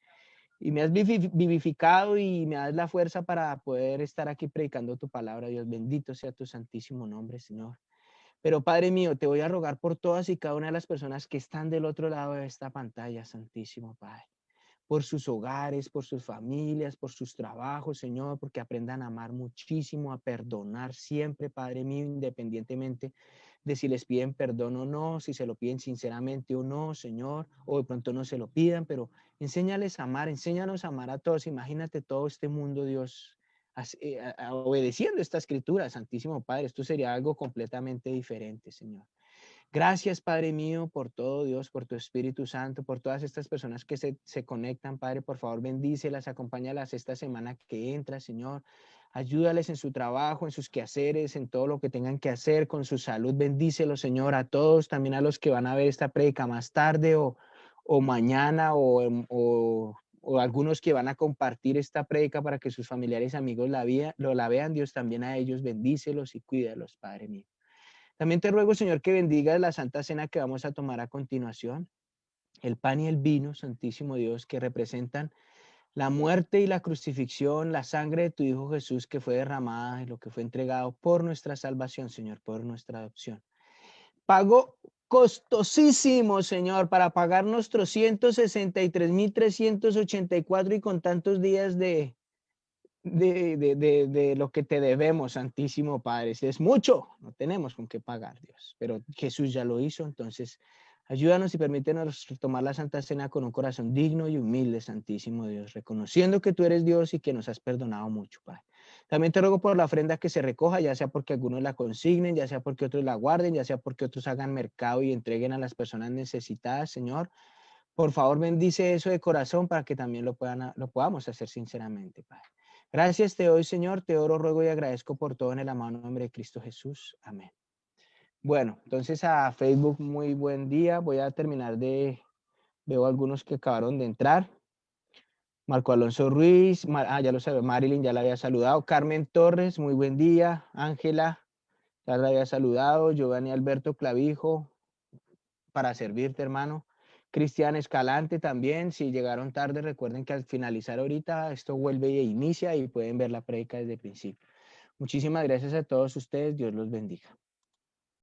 Y me has vivificado y me das la fuerza para poder estar aquí predicando tu palabra. Dios, bendito sea tu santísimo nombre, Señor. Pero Padre mío, te voy a rogar por todas y cada una de las personas que están del otro lado de esta pantalla, Santísimo Padre. Por sus hogares, por sus familias, por sus trabajos, Señor, porque aprendan a amar muchísimo, a perdonar siempre, Padre mío, independientemente de si les piden perdón o no, si se lo piden sinceramente o no, Señor, o de pronto no se lo pidan, pero enséñales a amar, enséñanos a amar a todos. Imagínate todo este mundo, Dios, obedeciendo esta escritura, Santísimo Padre. Esto sería algo completamente diferente, Señor. Gracias, Padre mío, por todo, Dios, por tu Espíritu Santo, por todas estas personas que se conectan, Padre. Por favor, bendícelas, acompáñalas esta semana que entra, Señor. Ayúdales en su trabajo, en sus quehaceres, en todo lo que tengan que hacer, con su salud. Bendícelos, Señor, a todos, también a los que van a ver esta prédica más tarde o mañana o algunos que van a compartir esta prédica para que sus familiares y amigos la vean. Dios, también a ellos bendícelos y cuídalos, Padre mío. También te ruego, Señor, que bendigas la Santa Cena que vamos a tomar a continuación, el pan y el vino, Santísimo Dios, que representan la muerte y la crucifixión, la sangre de tu Hijo Jesús que fue derramada y lo que fue entregado por nuestra salvación, Señor, por nuestra adopción. Pago costosísimo, Señor, para pagar nuestros 163,384 y con tantos días de lo que te debemos, Santísimo Padre. Si es mucho, no tenemos con qué pagar, Dios, pero Jesús ya lo hizo. Entonces ayúdanos y permítenos tomar la Santa Cena con un corazón digno y humilde, Santísimo Dios, reconociendo que tú eres Dios y que nos has perdonado mucho, Padre. También te ruego por la ofrenda que se recoja, ya sea porque algunos la consignen, ya sea porque otros la guarden, ya sea porque otros hagan mercado y entreguen a las personas necesitadas, Señor. Por favor, bendice eso de corazón para que también lo podamos hacer sinceramente, Padre. Gracias te doy, Señor, te oro, ruego y agradezco por todo en el amado nombre de Cristo Jesús. Amén. Bueno, entonces a Facebook, muy buen día. Voy a terminar veo algunos que acabaron de entrar. Marco Alonso Ruiz, ya lo sabe, Marilyn ya la había saludado. Carmen Torres, muy buen día. Ángela, ya la había saludado. Giovanni Alberto Clavijo, para servirte, hermano. Cristian Escalante también, si llegaron tarde, recuerden que al finalizar ahorita esto vuelve e inicia y pueden ver la prédica desde el principio. Muchísimas gracias a todos ustedes, Dios los bendiga.